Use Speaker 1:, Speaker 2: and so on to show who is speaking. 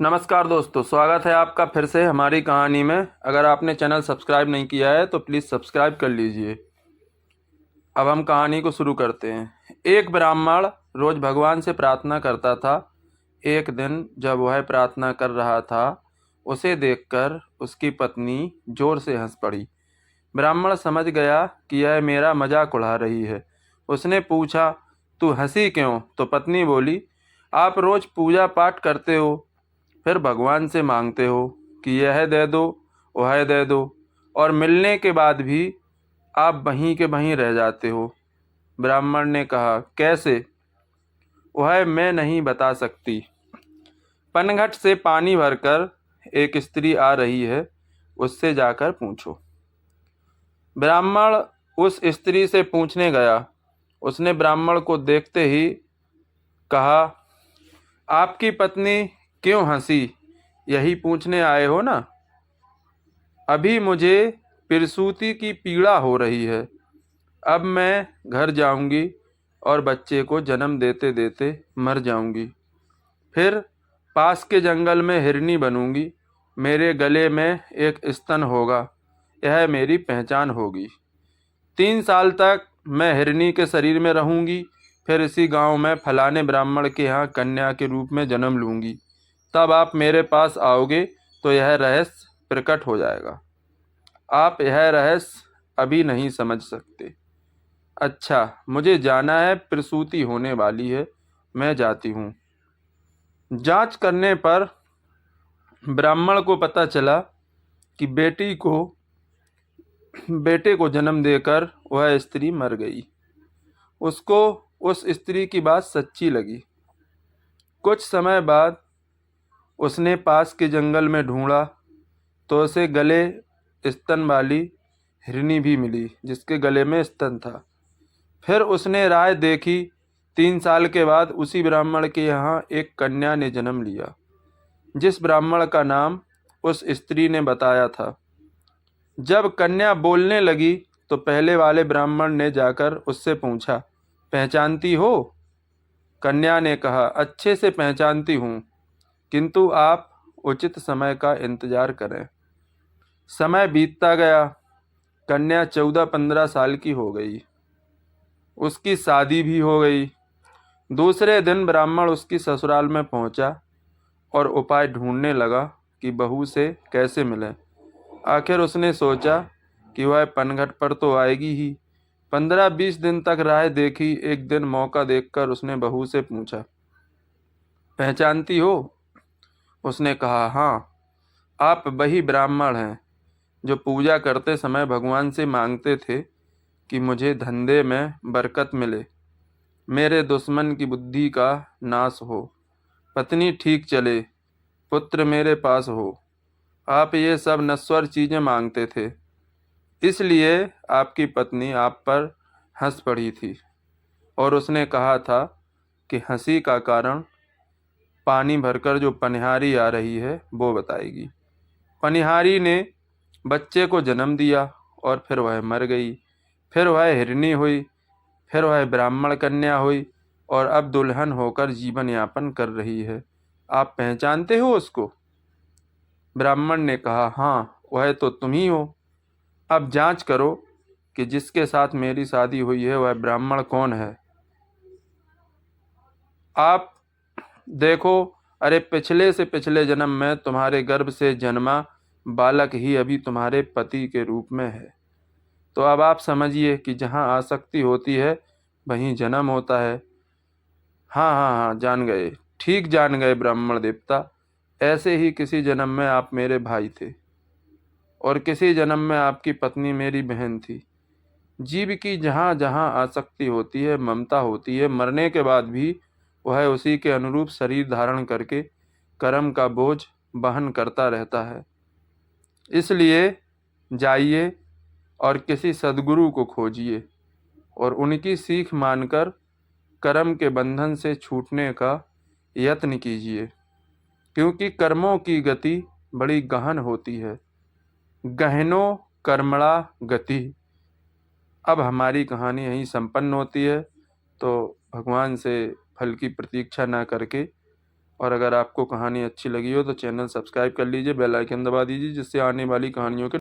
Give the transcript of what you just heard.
Speaker 1: नमस्कार दोस्तों, स्वागत है आपका फिर से हमारी कहानी में। अगर आपने चैनल सब्सक्राइब नहीं किया है तो प्लीज़ सब्सक्राइब कर लीजिए। अब हम कहानी को शुरू करते हैं। एक ब्राह्मण रोज़ भगवान से प्रार्थना करता था। एक दिन जब वह प्रार्थना कर रहा था, उसे देखकर उसकी पत्नी ज़ोर से हंस पड़ी। ब्राह्मण समझ गया कि यह मेरा मजाक उड़ा रही है। उसने पूछा, तू हंसी क्यों? तो पत्नी बोली, आप रोज़ पूजा पाठ करते हो, फिर भगवान से मांगते हो कि यह दे दो, वह दे दो, और मिलने के बाद भी आप वहीं के वहीं रह जाते हो। ब्राह्मण ने कहा, कैसे? वह मैं नहीं बता सकती। पनघट से पानी भरकर एक स्त्री आ रही है, उससे जाकर पूछो। ब्राह्मण उस स्त्री से पूछने गया। उसने ब्राह्मण को देखते ही कहा, आपकी पत्नी क्यों हंसी? यही पूछने आए हो ना? अभी मुझे प्रसूति की पीड़ा हो रही है। अब मैं घर जाऊंगी और बच्चे को जन्म देते देते मर जाऊंगी। फिर पास के जंगल में हिरनी बनूंगी। मेरे गले में एक स्तन होगा, यह मेरी पहचान होगी। 3 साल तक मैं हिरनी के शरीर में रहूंगी। फिर इसी गांव में फलाने ब्राह्मण के यहाँ कन्या के रूप में जन्म लूंगी। तब आप मेरे पास आओगे तो यह रहस्य प्रकट हो जाएगा। आप यह रहस्य अभी नहीं समझ सकते। अच्छा, मुझे जाना है, प्रसूति होने वाली है, मैं जाती हूँ। जांच करने पर ब्राह्मण को पता चला कि बेटे को जन्म देकर वह स्त्री मर गई। उसको उस स्त्री की बात सच्ची लगी। कुछ समय बाद उसने पास के जंगल में ढूंढा तो उसे गले स्तन वाली हिरनी भी मिली, जिसके गले में स्तन था। फिर उसने राह देखी। 3 साल के बाद उसी ब्राह्मण के यहाँ एक कन्या ने जन्म लिया, जिस ब्राह्मण का नाम उस स्त्री ने बताया था। जब कन्या बोलने लगी तो पहले वाले ब्राह्मण ने जाकर उससे पूछा, पहचानती हो? कन्या ने कहा, अच्छे से पहचानती हूँ, किंतु आप उचित समय का इंतजार करें। समय बीतता गया। कन्या 14-15 साल की हो गई। उसकी शादी भी हो गई। दूसरे दिन ब्राह्मण उसकी ससुराल में पहुंचा और उपाय ढूंढने लगा कि बहू से कैसे मिले। आखिर उसने सोचा कि वह पनघट पर तो आएगी ही। 15-20 दिन तक राह देखी। एक दिन मौका देखकर उसने बहू से पूछा, पहचानती हो? उसने कहा, हाँ, आप वही ब्राह्मण हैं जो पूजा करते समय भगवान से मांगते थे कि मुझे धंधे में बरकत मिले, मेरे दुश्मन की बुद्धि का नाश हो, पत्नी ठीक चले, पुत्र मेरे पास हो। आप ये सब नश्वर चीज़ें मांगते थे, इसलिए आपकी पत्नी आप पर हंस पड़ी थी और उसने कहा था कि हंसी का कारण पानी भरकर जो पनिहारी आ रही है वो बताएगी। पनिहारी ने बच्चे को जन्म दिया और फिर वह मर गई। फिर वह हिरनी हुई, फिर वह ब्राह्मण कन्या हुई और अब दुल्हन होकर जीवन यापन कर रही है। आप पहचानते हो उसको? ब्राह्मण ने कहा, हाँ, वह तो तुम ही हो। अब जांच करो कि जिसके साथ मेरी शादी हुई है वह ब्राह्मण कौन है। आप देखो, अरे पिछले से पिछले जन्म में तुम्हारे गर्भ से जन्मा बालक ही अभी तुम्हारे पति के रूप में है। तो अब आप समझिए कि जहाँ आसक्ति होती है वहीं जन्म होता है। हाँ हाँ हाँ, जान गए, ठीक जान गए ब्राह्मण देवता। ऐसे ही किसी जन्म में आप मेरे भाई थे और किसी जन्म में आपकी पत्नी मेरी बहन थी। जीव की जहाँ जहाँ आसक्ति होती है, ममता होती है, मरने के बाद भी वह उसी के अनुरूप शरीर धारण करके कर्म का बोझ वहन करता रहता है। इसलिए जाइए और किसी सद्गुरु को खोजिए और उनकी सीख मानकर कर्म के बंधन से छूटने का यत्न कीजिए, क्योंकि कर्मों की गति बड़ी गहन होती है। गहनो कर्मणा गति। अब हमारी कहानी यहीं संपन्न होती है। तो भगवान से फल की प्रतीक्षा ना करके और अगर आपको कहानी अच्छी लगी हो तो चैनल सब्सक्राइब कर लीजिए, बेल आइकन दबा दीजिए, जिससे आने वाली कहानियों के